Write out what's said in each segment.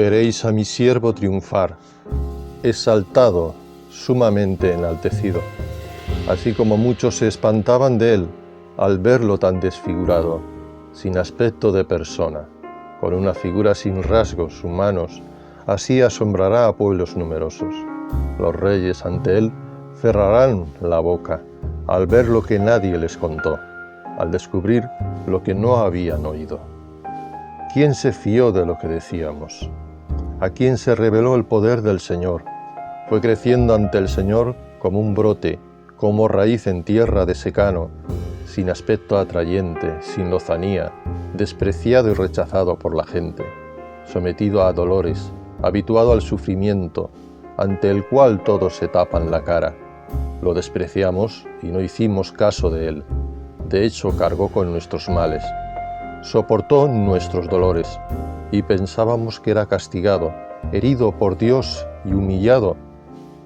Veréis a mi siervo triunfar, exaltado, sumamente enaltecido. Así como muchos se espantaban de él al verlo tan desfigurado, sin aspecto de persona, con una figura sin rasgos humanos, así asombrará a pueblos numerosos. Los reyes ante él cerrarán la boca al ver lo que nadie les contó, al descubrir lo que no habían oído. ¿Quién se fió de lo que decíamos? ¿A quién se reveló el poder del Señor? Fue creciendo ante el Señor como un brote, como raíz en tierra de secano, sin aspecto atrayente, sin lozanía, despreciado y rechazado por la gente, sometido a dolores, habituado al sufrimiento, ante el cual todos se tapan la cara. Lo despreciamos y no hicimos caso de él. De hecho, cargó con nuestros males, soportó nuestros dolores, y pensábamos que era castigado, herido por Dios y humillado,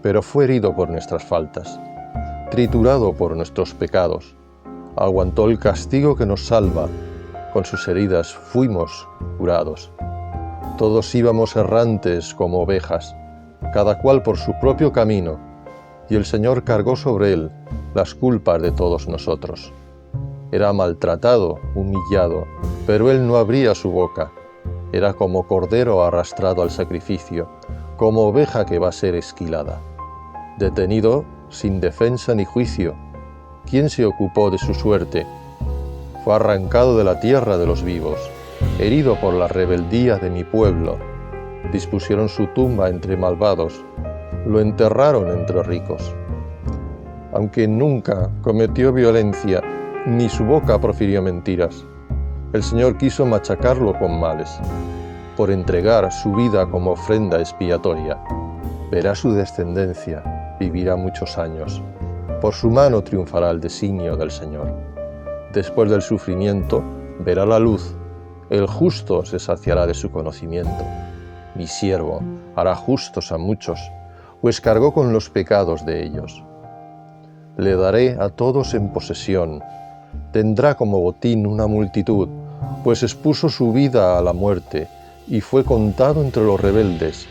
pero fue herido por nuestras faltas, triturado por nuestros pecados. Aguantó el castigo que nos salva, con sus heridas fuimos curados. Todos íbamos errantes como ovejas, cada cual por su propio camino, y el Señor cargó sobre él las culpas de todos nosotros. Era maltratado, humillado, pero él no abría su boca. Era como cordero arrastrado al sacrificio, como oveja que va a ser esquilada. Detenido, sin defensa ni juicio, ¿quién se ocupó de su suerte? Fue arrancado de la tierra de los vivos, herido por la rebeldía de mi pueblo. Dispusieron su tumba entre malvados, lo enterraron entre ricos. Aunque nunca cometió violencia, ni su boca profirió mentiras, el Señor quiso machacarlo con males, por entregar su vida como ofrenda expiatoria. Verá su descendencia, vivirá muchos años. Por su mano triunfará el designio del Señor. Después del sufrimiento, verá la luz. El justo se saciará de su conocimiento. Mi siervo hará justos a muchos, pues cargó con los pecados de ellos. Le daré a todos en posesión. Tendrá como botín una multitud, pues expuso su vida a la muerte y fue contado entre los rebeldes.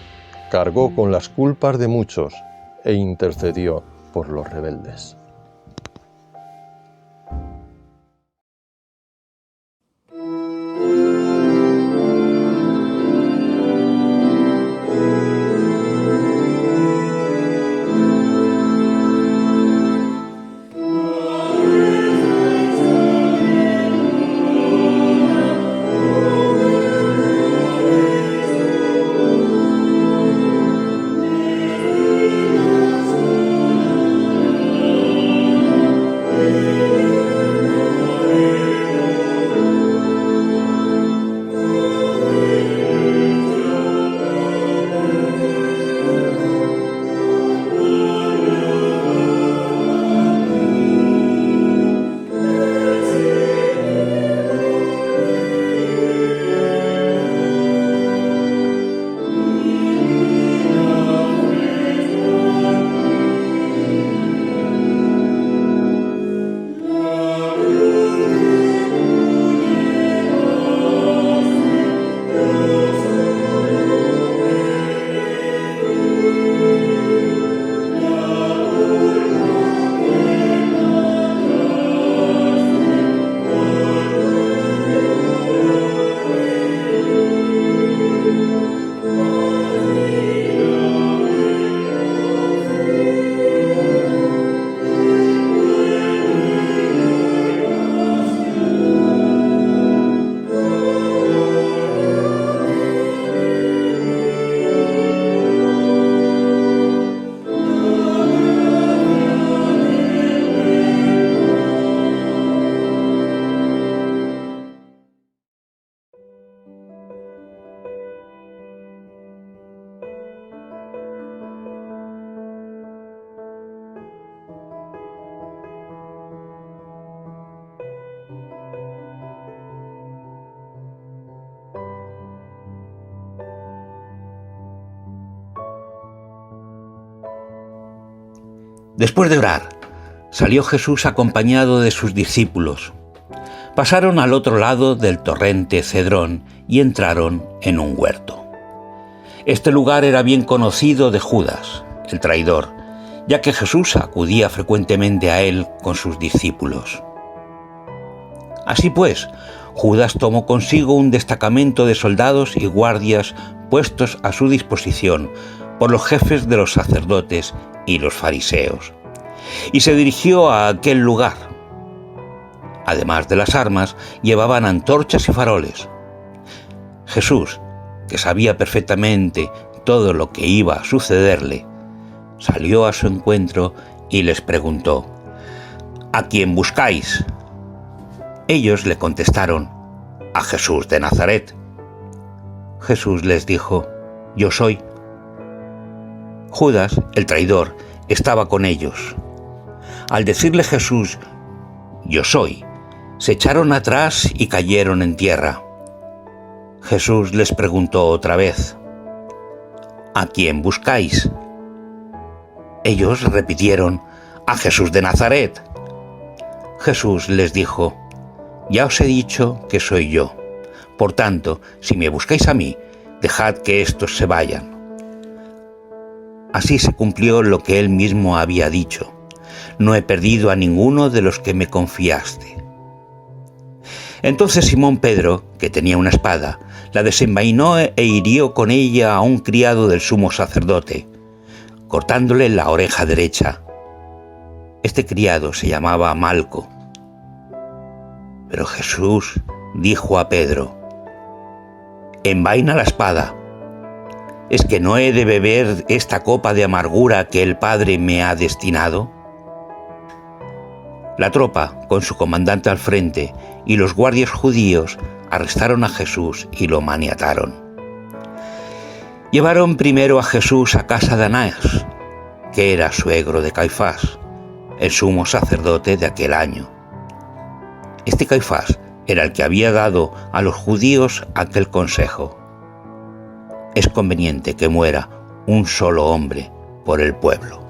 Cargó con las culpas de muchos e intercedió por los rebeldes. Después de orar, salió Jesús acompañado de sus discípulos. Pasaron al otro lado del torrente Cedrón y entraron en un huerto. Este lugar era bien conocido de Judas, el traidor, ya que Jesús acudía frecuentemente a él con sus discípulos. Así pues, Judas tomó consigo un destacamento de soldados y guardias puestos a su disposición por los jefes de los sacerdotes y los fariseos, y se dirigió a aquel lugar. Además de las armas, llevaban antorchas y faroles. Jesús, que sabía perfectamente todo lo que iba a sucederle, salió a su encuentro y les preguntó: ¿A quién buscáis? Ellos le contestaron: a Jesús de Nazaret. Jesús les dijo: Yo soy. Judas, el traidor, estaba con ellos. Al decirle Jesús: Yo soy, se echaron atrás y cayeron en tierra. Jesús les preguntó otra vez: ¿A quién buscáis? Ellos repitieron: a Jesús de Nazaret. Jesús les dijo: Ya os he dicho que soy yo. Por tanto, si me buscáis a mí, dejad que éstos se vayan. Así se cumplió lo que él mismo había dicho: No he perdido a ninguno de los que me confiaste. Entonces Simón Pedro, que tenía una espada, la desenvainó e hirió con ella a un criado del sumo sacerdote, cortándole la oreja derecha. Este criado se llamaba Malco. Pero Jesús dijo a Pedro: Envaina la espada. ¿Es que no he de beber esta copa de amargura que el Padre me ha destinado? La tropa, con su comandante al frente, y los guardias judíos arrestaron a Jesús y lo maniataron. Llevaron primero a Jesús a casa de Anás, que era suegro de Caifás, el sumo sacerdote de aquel año. Este Caifás era el que había dado a los judíos aquel consejo: es conveniente que muera un solo hombre por el pueblo.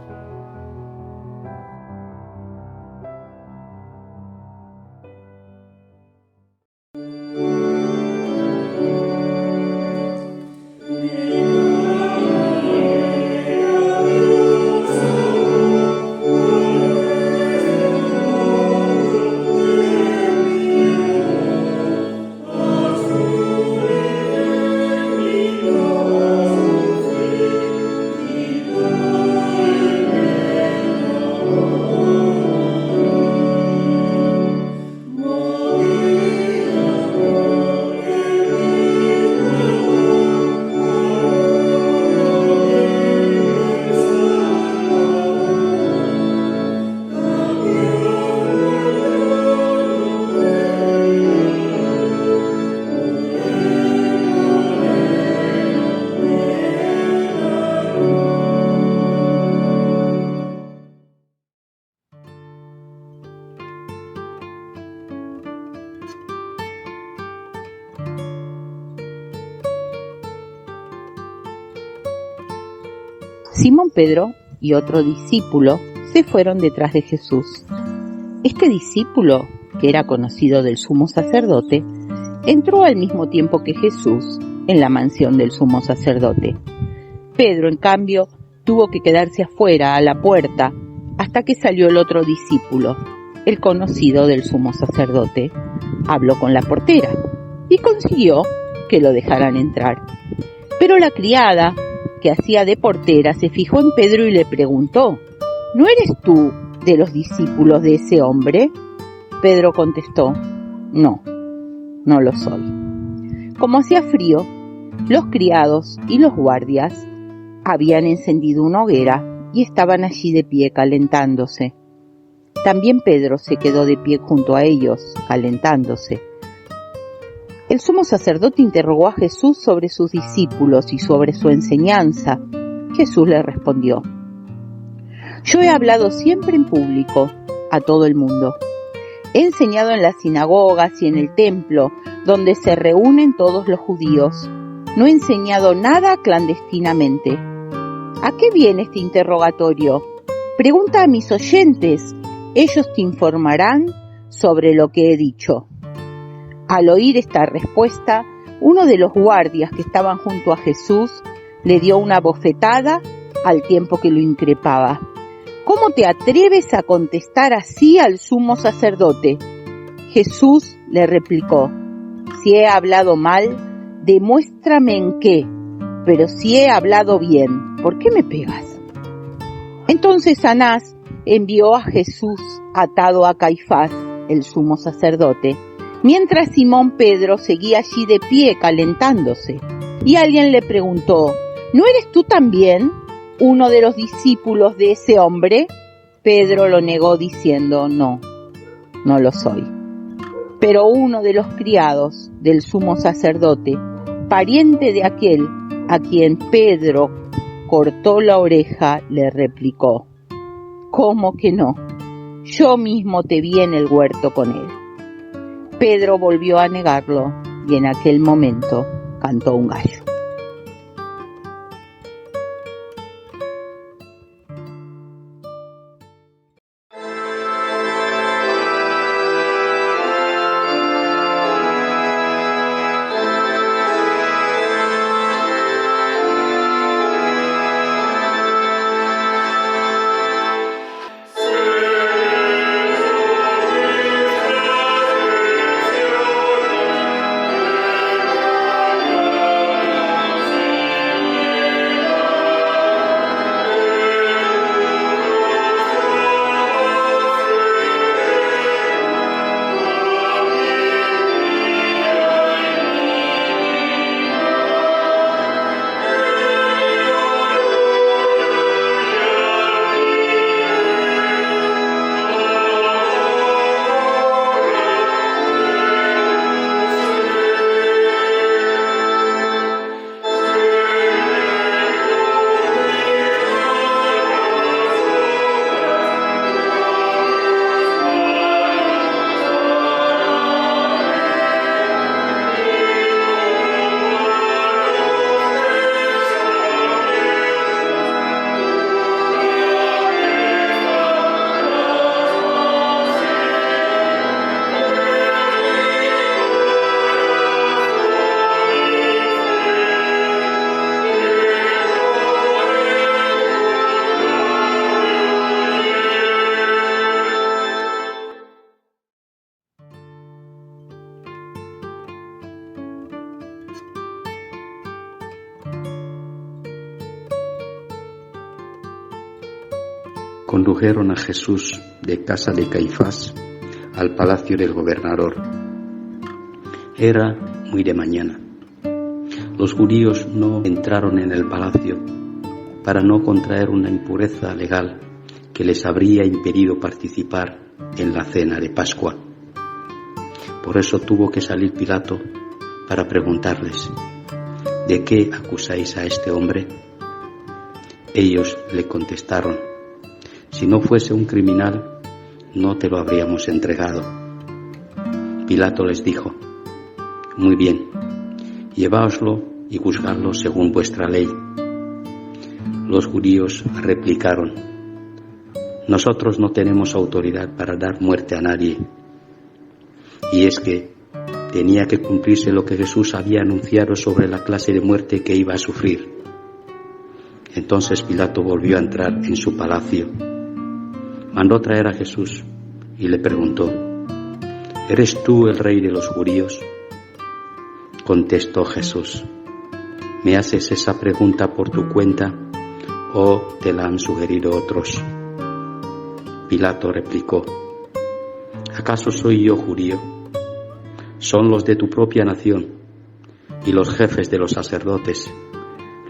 Simón Pedro y otro discípulo se fueron detrás de Jesús. Este discípulo, que era conocido del sumo sacerdote, entró al mismo tiempo que Jesús en la mansión del sumo sacerdote. Pedro, en cambio, tuvo que quedarse afuera, a la puerta, hasta que salió el otro discípulo, el conocido del sumo sacerdote. Habló con la portera y consiguió que lo dejaran entrar. Pero la criada, que hacía de portera, se fijó en Pedro y le preguntó: ¿No eres tú de los discípulos de ese hombre? Pedro contestó: No, no lo soy. Como hacía frío, los criados y los guardias habían encendido una hoguera y estaban allí de pie calentándose. También Pedro se quedó de pie junto a ellos, calentándose. El sumo sacerdote interrogó a Jesús sobre sus discípulos y sobre su enseñanza. Jesús le respondió: Yo he hablado siempre en público a todo el mundo. He enseñado en las sinagogas y en el templo, donde se reúnen todos los judíos. No he enseñado nada clandestinamente. ¿A qué viene este interrogatorio? Pregunta a mis oyentes. Ellos te informarán sobre lo que he dicho. Al oír esta respuesta, uno de los guardias que estaban junto a Jesús le dio una bofetada al tiempo que lo increpaba. ¿Cómo te atreves a contestar así al sumo sacerdote? Jesús le replicó: si he hablado mal, demuéstrame en qué, pero si he hablado bien, ¿por qué me pegas? Entonces Anás envió a Jesús atado a Caifás, el sumo sacerdote, mientras Simón Pedro seguía allí de pie calentándose. Y alguien le preguntó: ¿no eres tú también uno de los discípulos de ese hombre? Pedro lo negó diciendo: no lo soy. Pero uno de los criados del sumo sacerdote, pariente de aquel a quien Pedro cortó la oreja, le replicó: ¿cómo que no? Yo mismo te vi en el huerto con él. Pedro volvió a negarlo y en aquel momento cantó un gallo. Condujeron a Jesús de casa de Caifás al palacio del gobernador. Era muy de mañana. Los judíos no entraron en el palacio para no contraer una impureza legal que les habría impedido participar en la cena de Pascua. Por eso tuvo que salir Pilato para preguntarles: ¿de qué acusáis a este hombre? Ellos le contestaron: si no fuese un criminal, no te lo habríamos entregado. Pilato les dijo: muy bien, lleváoslo y juzgadlo según vuestra ley. Los judíos replicaron: nosotros no tenemos autoridad para dar muerte a nadie. Y es que tenía que cumplirse lo que Jesús había anunciado sobre la clase de muerte que iba a sufrir. Entonces Pilato volvió a entrar en su palacio. Mandó traer a Jesús y le preguntó: ¿eres tú el rey de los judíos? Contestó Jesús: ¿me haces esa pregunta por tu cuenta o te la han sugerido otros? Pilato replicó: ¿acaso soy yo judío? Son los de tu propia nación y los jefes de los sacerdotes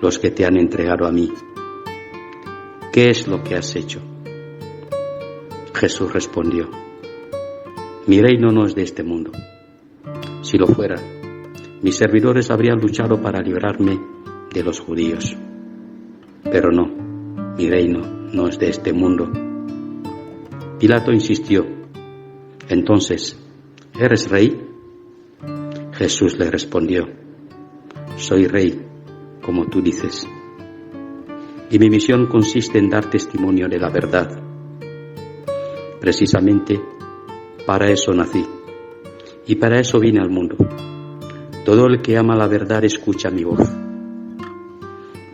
los que te han entregado a mí. ¿Qué es lo que has hecho? Jesús respondió: mi reino no es de este mundo. Si lo fuera, mis servidores habrían luchado para librarme de los judíos. Pero no, mi reino no es de este mundo. Pilato insistió: entonces, ¿eres rey? Jesús le respondió: soy rey, como tú dices. Y mi misión consiste en dar testimonio de la verdad. Precisamente para eso nací y para eso vine al mundo. Todo el que ama la verdad escucha mi voz.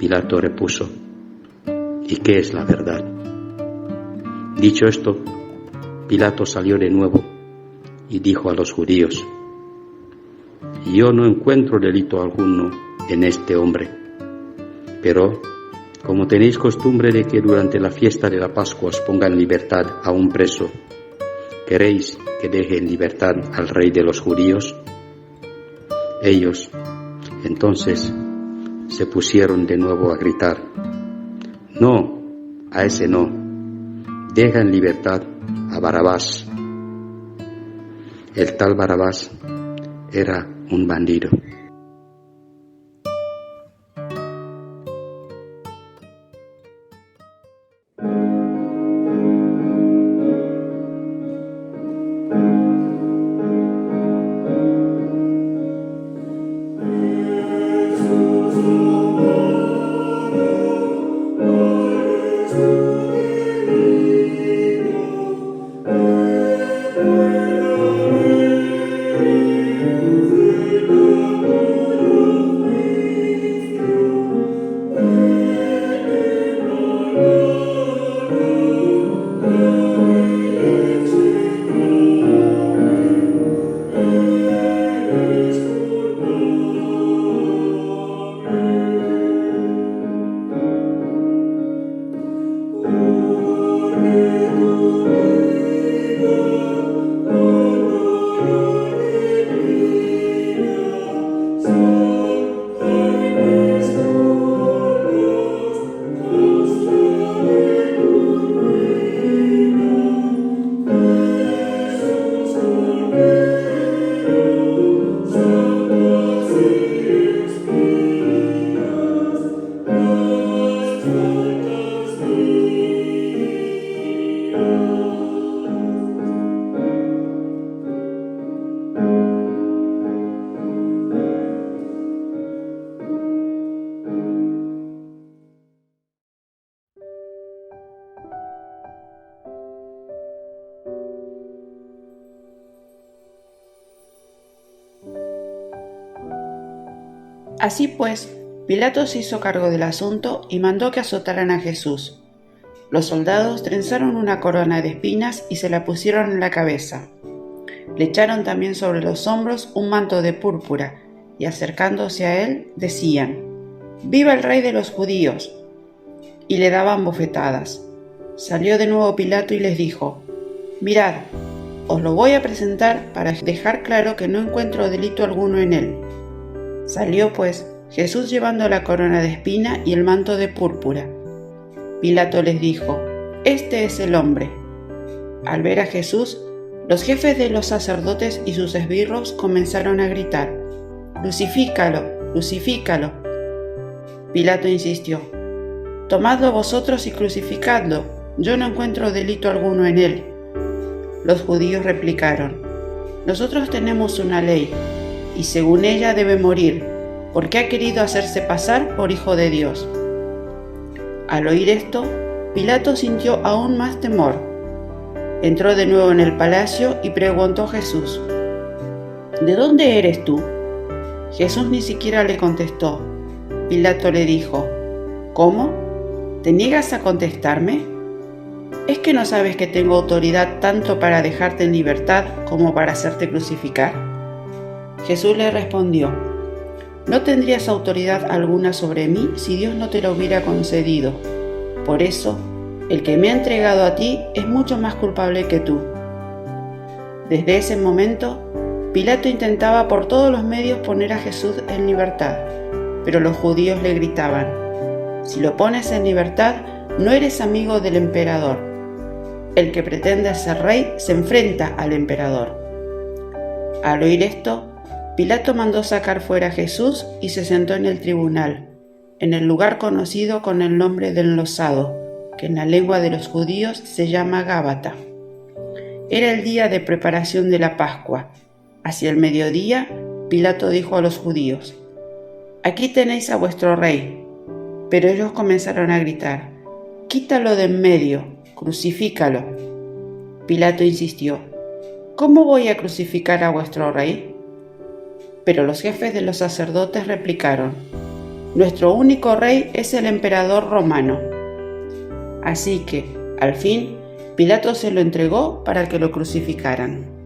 Pilato repuso: ¿y qué es la verdad? Dicho esto, Pilato salió de nuevo y dijo a los judíos: yo no encuentro delito alguno en este hombre, pero como tenéis costumbre de que durante la fiesta de la Pascua os ponga en libertad a un preso, ¿queréis que deje en libertad al rey de los judíos? Ellos, entonces, se pusieron de nuevo a gritar: no, a ese no, deja en libertad a Barrabás. El tal Barrabás era un bandido. Así pues, Pilato se hizo cargo del asunto y mandó que azotaran a Jesús. Los soldados trenzaron una corona de espinas y se la pusieron en la cabeza. Le echaron también sobre los hombros un manto de púrpura y acercándose a él decían: «¡Viva el rey de los judíos!» y le daban bofetadas. Salió de nuevo Pilato y les dijo: «Mirad, os lo voy a presentar para dejar claro que no encuentro delito alguno en él». Salió pues Jesús llevando la corona de espina y el manto de púrpura. Pilato les dijo: «Este es el hombre». Al ver a Jesús, los jefes de los sacerdotes y sus esbirros comenzaron a gritar: «¡Crucifícalo! ¡Crucifícalo!». Pilato insistió: «Tomadlo vosotros y crucificadlo, yo no encuentro delito alguno en él». Los judíos replicaron: «Nosotros tenemos una ley, y según ella debe morir, porque ha querido hacerse pasar por hijo de Dios». Al oír esto, Pilato sintió aún más temor. Entró de nuevo en el palacio y preguntó a Jesús: «¿De dónde eres tú?». Jesús ni siquiera le contestó. Pilato le dijo: «¿Cómo? ¿Te niegas a contestarme? ¿Es que no sabes que tengo autoridad tanto para dejarte en libertad como para hacerte crucificar?». Jesús le respondió: «No tendrías autoridad alguna sobre mí si Dios no te la hubiera concedido. Por eso, el que me ha entregado a ti es mucho más culpable que tú». Desde ese momento, Pilato intentaba por todos los medios poner a Jesús en libertad, pero los judíos le gritaban: «Si lo pones en libertad, no eres amigo del emperador. El que pretende ser rey se enfrenta al emperador». Al oír esto, Pilato mandó sacar fuera a Jesús y se sentó en el tribunal, en el lugar conocido con el nombre del Enlosado, que en la lengua de los judíos se llama Gábata. Era el día de preparación de la Pascua. Hacia el mediodía, Pilato dijo a los judíos: «Aquí tenéis a vuestro rey». Pero ellos comenzaron a gritar: «Quítalo de en medio, crucifícalo». Pilato insistió: «¿Cómo voy a crucificar a vuestro rey?». Pero los jefes de los sacerdotes replicaron: Nuestro único rey es el emperador romano. Así que, al fin, Pilato se lo entregó para que lo crucificaran.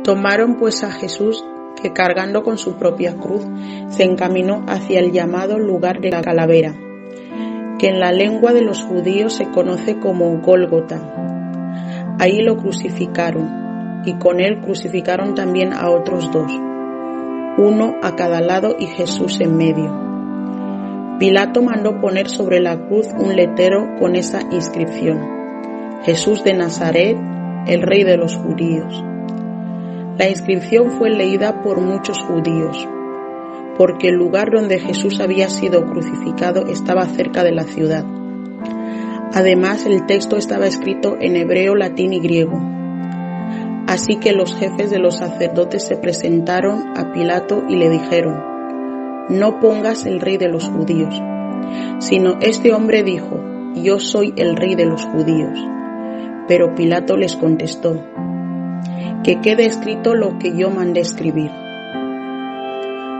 Tomaron pues a Jesús, que cargando con su propia cruz, se encaminó hacia el llamado lugar de la calavera, que en la lengua de los judíos se conoce como Gólgota. Ahí lo crucificaron, y con él crucificaron también a otros dos, uno a cada lado y Jesús en medio. Pilato mandó poner sobre la cruz un letrero con esa inscripción: Jesús de Nazaret, el Rey de los judíos. La inscripción fue leída por muchos judíos, porque el lugar donde Jesús había sido crucificado estaba cerca de la ciudad. Además, el texto estaba escrito en hebreo, latín y griego. Así que los jefes de los sacerdotes se presentaron a Pilato y le dijeron: «No pongas el Rey de los judíos», sino este hombre dijo: «Yo soy el Rey de los judíos». Pero Pilato les contestó: «Que quede escrito lo que yo mandé escribir».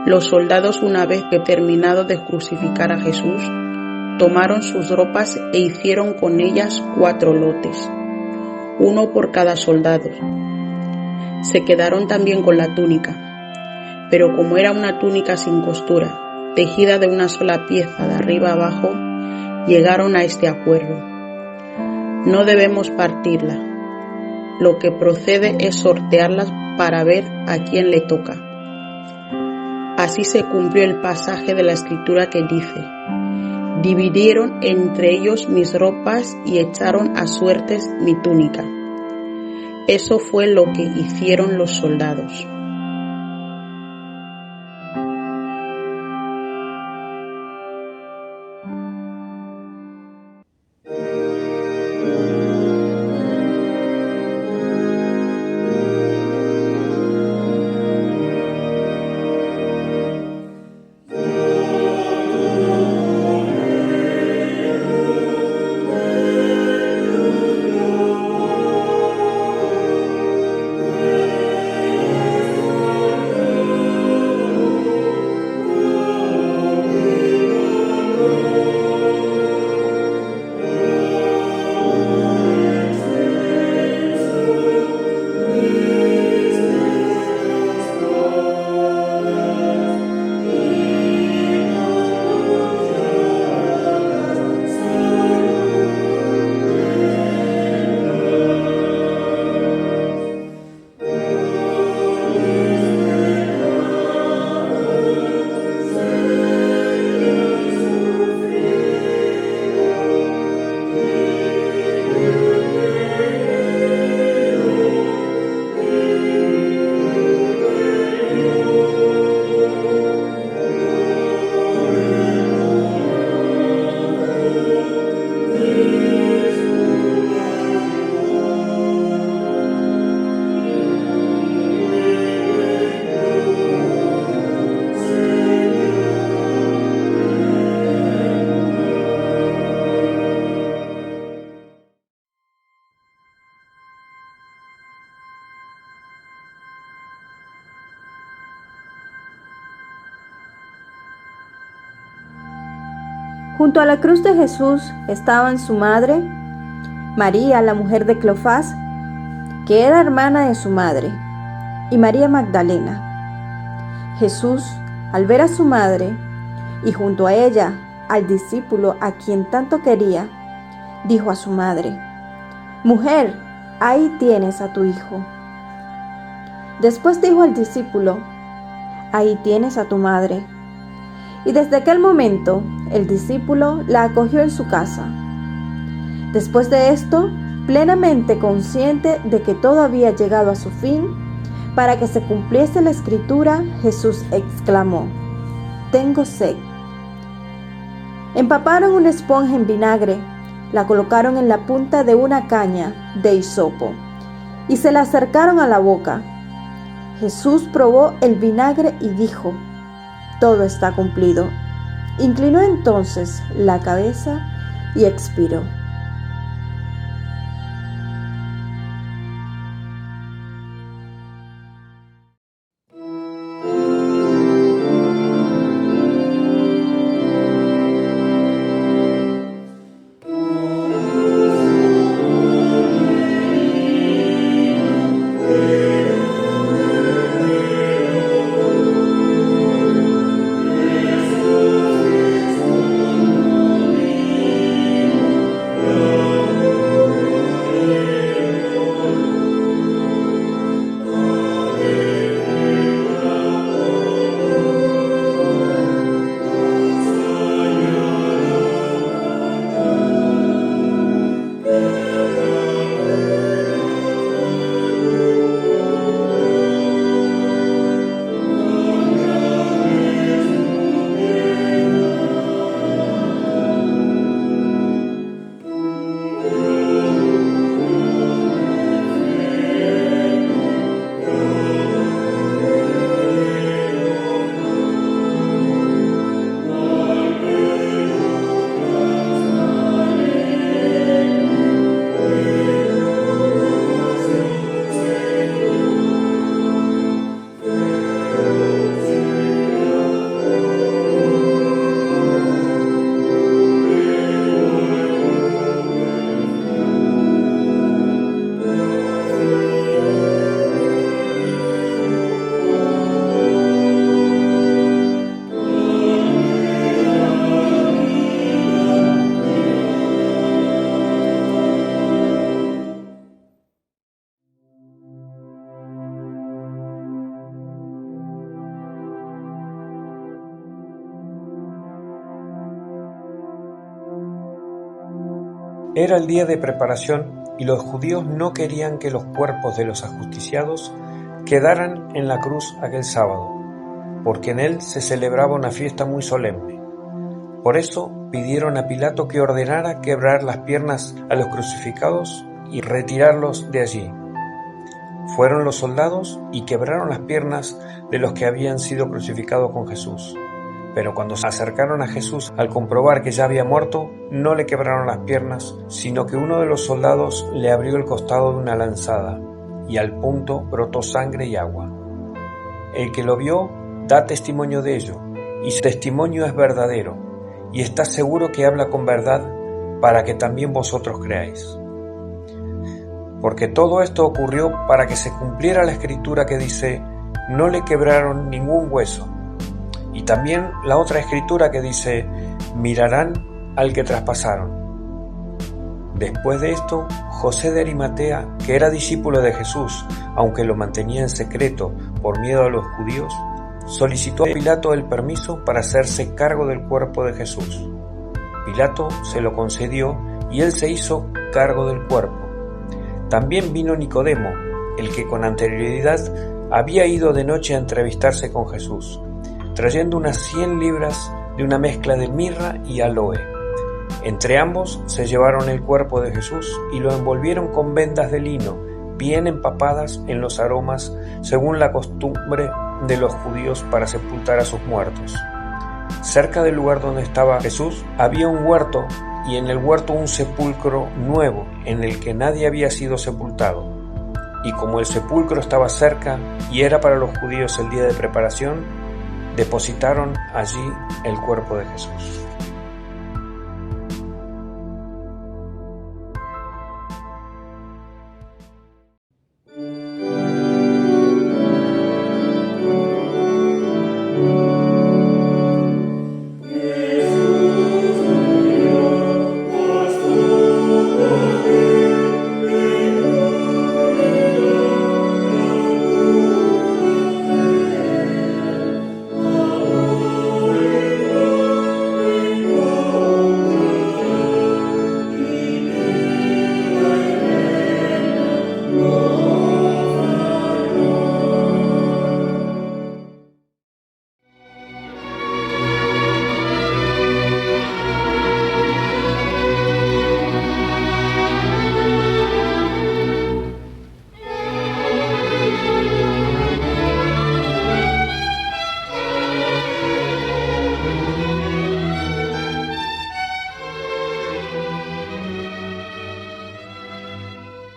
Los soldados, una vez que terminado de crucificar a Jesús, tomaron sus ropas e hicieron con ellas 4 lotes, uno por cada soldado. Se quedaron también con la túnica, pero como era una túnica sin costura, tejida de una sola pieza de arriba abajo, llegaron a este acuerdo: «No debemos partirla. Lo que procede es sortearlas para ver a quién le toca». Así se cumplió el pasaje de la Escritura que dice: «Dividieron entre ellos mis ropas y echaron a suertes mi túnica». Eso fue lo que hicieron los soldados. Junto a la cruz de Jesús estaban su madre, María, la mujer de Cleofás, que era hermana de su madre, y María Magdalena. Jesús, al ver a su madre y junto a ella al discípulo a quien tanto quería, dijo a su madre: «Mujer, ahí tienes a tu hijo». Después dijo al discípulo: «Ahí tienes a tu madre». Y desde aquel momento el discípulo la acogió en su casa. Después de esto, plenamente consciente de que todo había llegado a su fin, para que se cumpliese la escritura, Jesús exclamó: «Tengo sed». Empaparon una esponja en vinagre, la colocaron en la punta de una caña de hisopo y se la acercaron a la boca. Jesús probó el vinagre y dijo: «Todo está cumplido». Inclinó entonces la cabeza y expiró. Era el día de preparación y los judíos no querían que los cuerpos de los ajusticiados quedaran en la cruz aquel sábado, porque en él se celebraba una fiesta muy solemne. Por eso pidieron a Pilato que ordenara quebrar las piernas a los crucificados y retirarlos de allí. Fueron los soldados y quebraron las piernas de los que habían sido crucificados con Jesús. Pero cuando se acercaron a Jesús al comprobar que ya había muerto, no le quebraron las piernas, sino que uno de los soldados le abrió el costado de una lanzada, y al punto brotó sangre y agua. El que lo vio da testimonio de ello, y su testimonio es verdadero, y está seguro que habla con verdad, para que también vosotros creáis. Porque todo esto ocurrió para que se cumpliera la escritura que dice: «No le quebraron ningún hueso». Y también la otra escritura que dice: «Mirarán al que traspasaron». Después de esto, José de Arimatea, que era discípulo de Jesús, aunque lo mantenía en secreto por miedo a los judíos, solicitó a Pilato el permiso para hacerse cargo del cuerpo de Jesús. Pilato se lo concedió y él se hizo cargo del cuerpo. También vino Nicodemo, el que con anterioridad había ido de noche a entrevistarse con Jesús, trayendo unas 100 libras de una mezcla de mirra y aloe. Entre ambos se llevaron el cuerpo de Jesús y lo envolvieron con vendas de lino, bien empapadas en los aromas, según la costumbre de los judíos para sepultar a sus muertos. Cerca del lugar donde estaba Jesús había un huerto, y en el huerto un sepulcro nuevo, en el que nadie había sido sepultado. Y como el sepulcro estaba cerca y era para los judíos el día de preparación, depositaron allí el cuerpo de Jesús.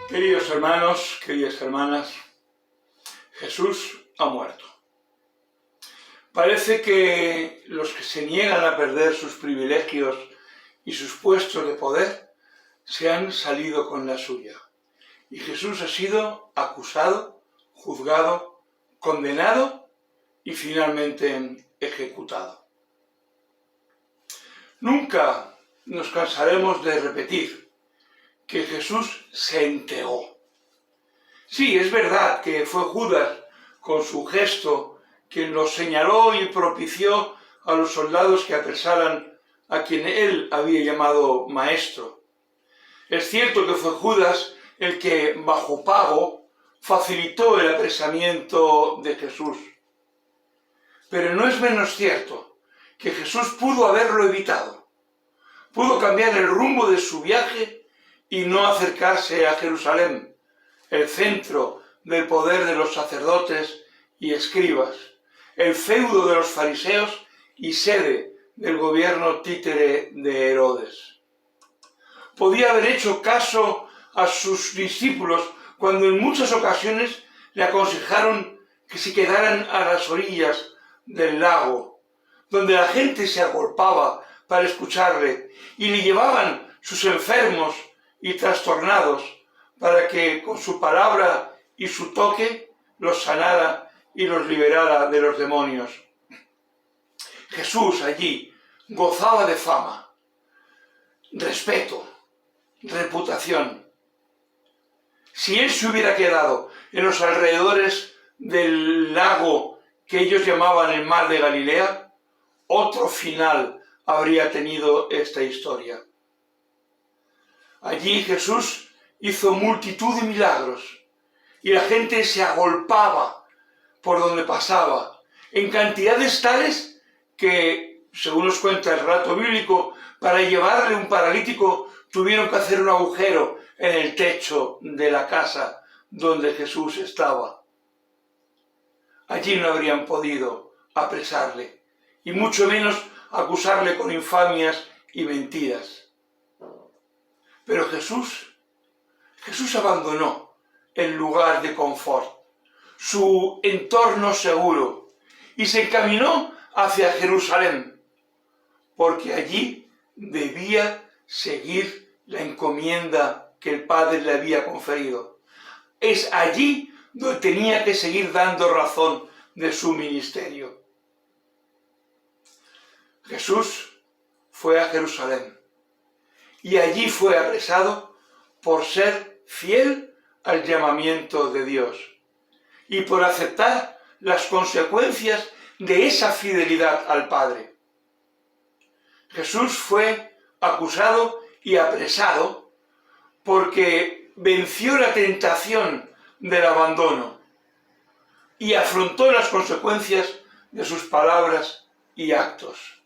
Queridos hermanos, queridas hermanas, Jesús ha muerto. Parece que los que se niegan a perder sus privilegios y sus puestos de poder se han salido con la suya. Y Jesús ha sido acusado, juzgado, condenado y finalmente ejecutado. Nunca nos cansaremos de repetir que Jesús se entregó. Sí, es verdad que fue Judas, con su gesto, quien lo señaló y propició a los soldados que apresaran a quien él había llamado maestro. Es cierto que fue Judas el que, bajo pago, facilitó el apresamiento de Jesús. Pero no es menos cierto que Jesús pudo haberlo evitado. Pudo cambiar el rumbo de su viaje y no acercarse a Jerusalén, el centro del poder de los sacerdotes y escribas, el feudo de los fariseos y sede del gobierno títere de Herodes. Podía haber hecho caso a sus discípulos cuando en muchas ocasiones le aconsejaron que se quedaran a las orillas del lago, donde la gente se agolpaba para escucharle y le llevaban sus enfermos y trastornados para que con su palabra y su toque los sanara y los liberara de los demonios. Jesús allí gozaba de fama, respeto, reputación. Si él se hubiera quedado en los alrededores del lago que ellos llamaban el Mar de Galilea, otro final habría tenido esta historia. Allí Jesús hizo multitud de milagros y la gente se agolpaba por donde pasaba, en cantidades tales que, según nos cuenta el relato bíblico, para llevarle un paralítico tuvieron que hacer un agujero en el techo de la casa donde Jesús estaba. Allí no habrían podido apresarle, y mucho menos acusarle con infamias y mentiras. Pero Jesús abandonó el lugar de confort, su entorno seguro, y se encaminó hacia Jerusalén, porque allí debía seguir la encomienda que el Padre le había conferido. Es allí donde tenía que seguir dando razón de su ministerio. Jesús fue a Jerusalén y allí fue apresado por ser fiel al llamamiento de Dios y por aceptar las consecuencias de esa fidelidad al Padre. Jesús fue acusado y apresado porque venció la tentación del abandono y afrontó las consecuencias de sus palabras y actos.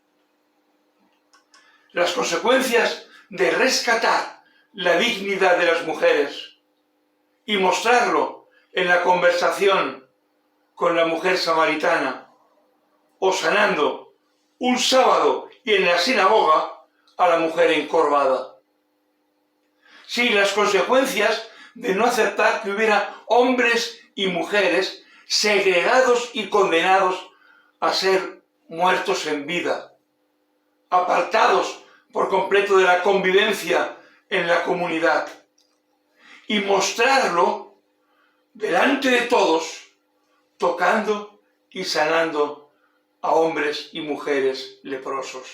Las consecuencias de rescatar la dignidad de las mujeres y mostrarlo en la conversación con la mujer samaritana, o sanando un sábado y en la sinagoga a la mujer encorvada. Sí, las consecuencias de no aceptar que hubiera hombres y mujeres segregados y condenados a ser muertos en vida, apartados por completo de la convivencia en la comunidad, y mostrarlo delante de todos, tocando y sanando a hombres y mujeres leprosos.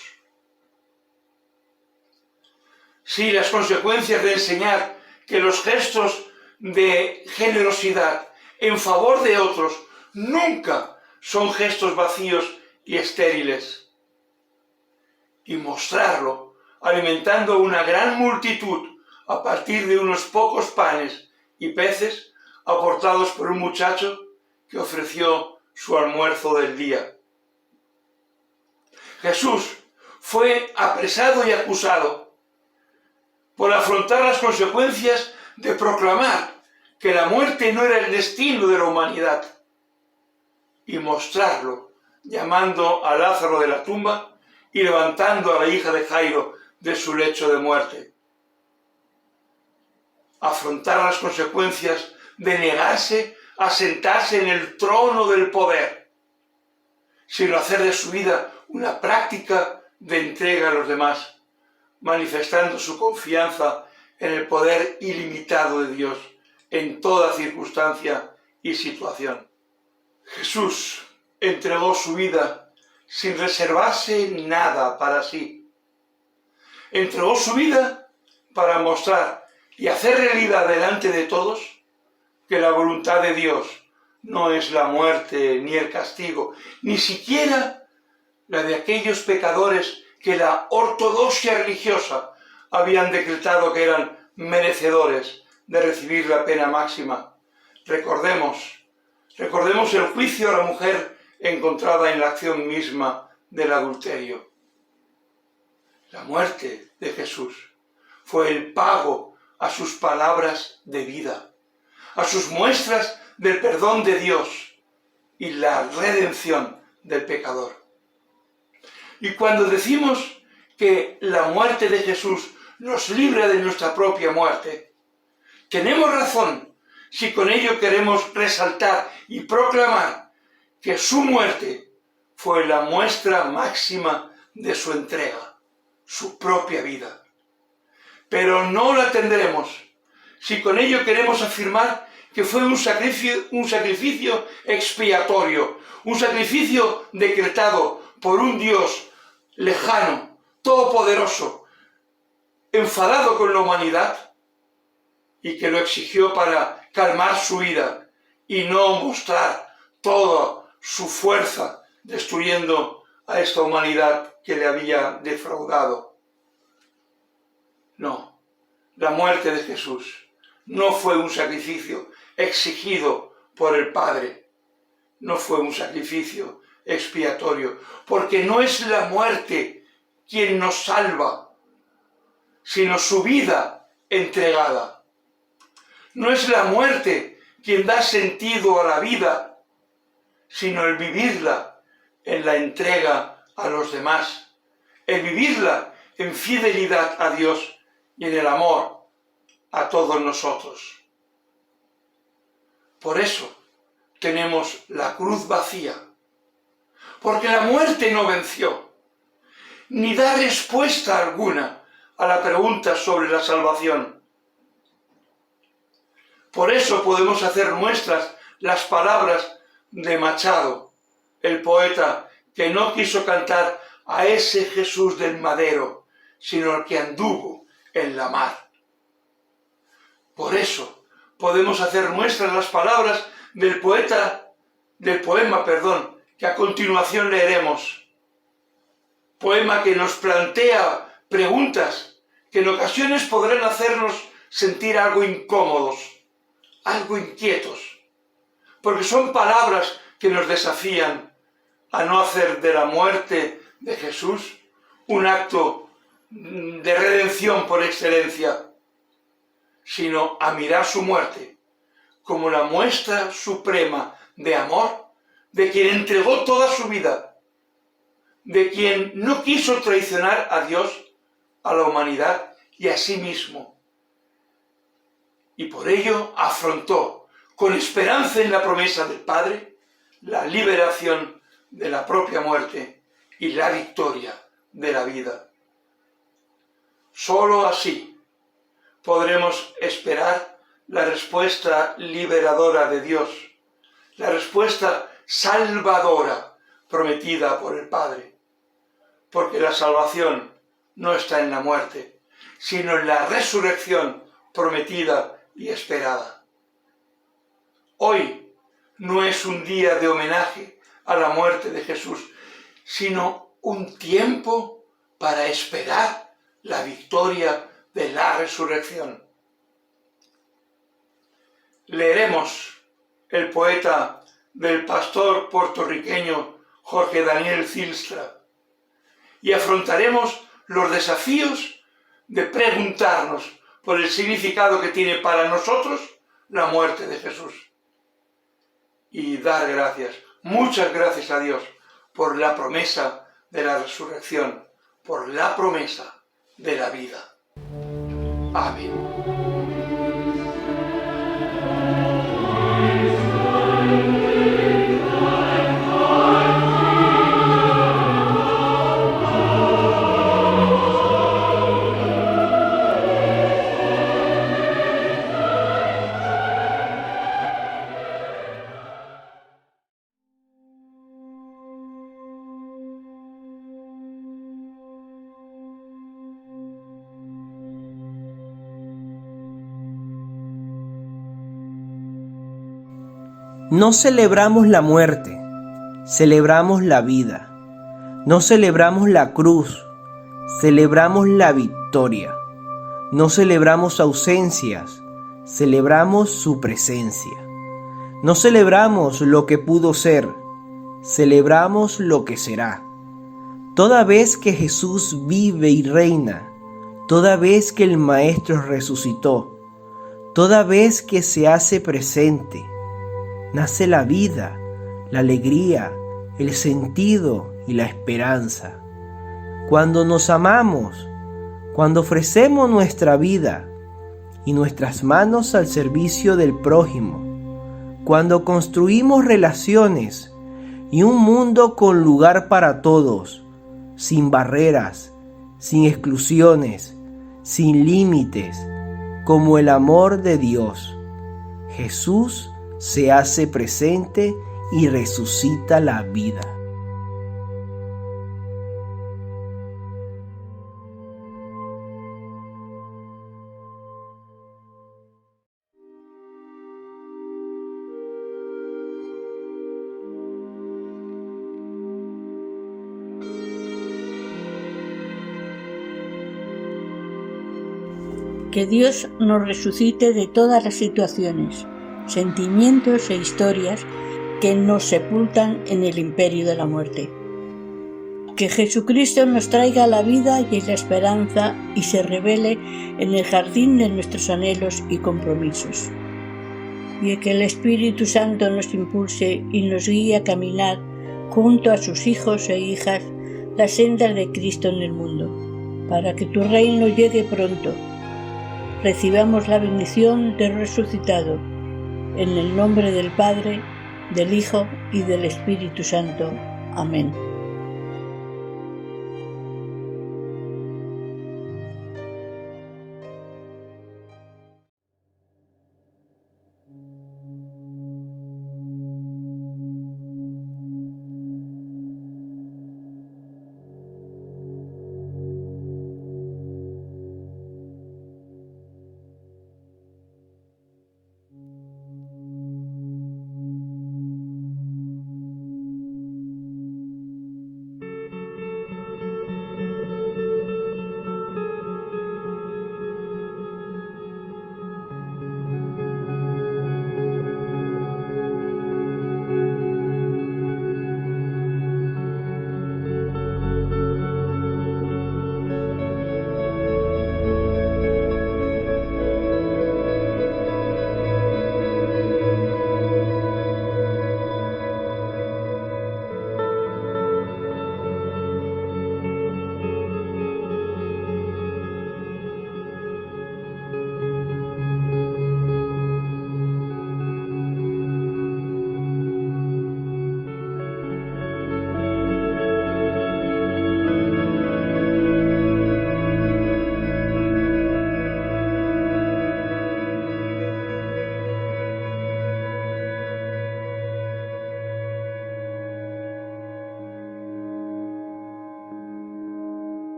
Sí, las consecuencias de enseñar que los gestos de generosidad en favor de otros nunca son gestos vacíos y estériles, y mostrarlo alimentando a una gran multitud a partir de unos pocos panes y peces aportados por un muchacho que ofreció su almuerzo del día. Jesús fue apresado y acusado por afrontar las consecuencias de proclamar que la muerte no era el destino de la humanidad y mostrarlo llamando a Lázaro de la tumba y levantando a la hija de Jairo de su lecho de muerte. afrontar las consecuencias de negarse a sentarse en el trono del poder, sino hacer de su vida una práctica de entrega a los demás, manifestando su confianza en el poder ilimitado de Dios en toda circunstancia y situación. Jesús entregó su vida sin reservarse nada para sí. Entregó su vida para mostrar y hacer realidad delante de todos que la voluntad de Dios no es la muerte ni el castigo, ni siquiera la de aquellos pecadores que la ortodoxia religiosa habían decretado que eran merecedores de recibir la pena máxima. Recordemos el juicio a la mujer encontrada en la acción misma del adulterio. La muerte de Jesús fue el pago a sus palabras de vida, a sus muestras del perdón de Dios y la redención del pecador. Y cuando decimos que la muerte de Jesús nos libra de nuestra propia muerte, tenemos razón si con ello queremos resaltar y proclamar que su muerte fue la muestra máxima de su entrega, su propia vida. Pero no la tendremos si con ello queremos afirmar que fue un sacrificio expiatorio, un sacrificio decretado por un Dios lejano, todopoderoso, enfadado con la humanidad y que lo exigió para calmar su ira y no mostrar toda su fuerza destruyendo a esta humanidad que le había defraudado. No, la muerte de Jesús no fue un sacrificio exigido por el Padre, no fue un sacrificio expiatorio, porque no es la muerte quien nos salva, sino su vida entregada. No es la muerte quien da sentido a la vida, sino el vivirla en la entrega a los demás, el vivirla en fidelidad a Dios y en el amor a todos nosotros. Por eso tenemos la cruz vacía, porque la muerte no venció, ni da respuesta alguna a la pregunta sobre la salvación. Por eso podemos hacer nuestras las palabras de Machado, el poeta que no quiso cantar a ese Jesús del madero, sino el que anduvo en la mar. Por eso podemos hacer nuestras las palabras del poema, que a continuación leeremos. Poema que nos plantea preguntas que en ocasiones podrán hacernos sentir algo incómodos, algo inquietos, porque son palabras que nos desafían a no hacer de la muerte de Jesús un acto de redención por excelencia, sino a mirar su muerte como la muestra suprema de amor de quien entregó toda su vida, de quien no quiso traicionar a Dios, a la humanidad y a sí mismo. Y por ello afrontó, con esperanza en la promesa del Padre, la liberación de la propia muerte y la victoria de la vida. Solo así podremos esperar la respuesta liberadora de Dios, la respuesta salvadora prometida por el Padre, porque la salvación no está en la muerte, sino en la resurrección prometida y esperada. Hoy no es un día de homenaje a la muerte de Jesús, sino un tiempo para esperar la victoria de la resurrección. Leeremos el poeta del pastor puertorriqueño Jorge Daniel Zylstra y afrontaremos los desafíos de preguntarnos por el significado que tiene para nosotros la muerte de Jesús y dar gracias, muchas gracias a Dios por la promesa de la resurrección, por la promesa de la vida. Amén. No celebramos la muerte, celebramos la vida. No celebramos la cruz, celebramos la victoria. No celebramos ausencias, celebramos su presencia. No celebramos lo que pudo ser, celebramos lo que será. Toda vez que Jesús vive y reina, toda vez que el Maestro resucitó, toda vez que se hace presente, nace la vida, la alegría, el sentido y la esperanza. Cuando nos amamos, cuando ofrecemos nuestra vida y nuestras manos al servicio del prójimo, cuando construimos relaciones y un mundo con lugar para todos, sin barreras, sin exclusiones, sin límites, como el amor de Dios, Jesús se hace presente y resucita la vida. Que Dios nos resucite de todas las situaciones, sentimientos e historias que nos sepultan en el imperio de la muerte. Que Jesucristo nos traiga la vida y la esperanza y se revele en el jardín de nuestros anhelos y compromisos. Y que el Espíritu Santo nos impulse y nos guíe a caminar junto a sus hijos e hijas las sendas de Cristo en el mundo, para que tu reino llegue pronto. Recibamos la bendición del resucitado, en el nombre del Padre, del Hijo y del Espíritu Santo. Amén.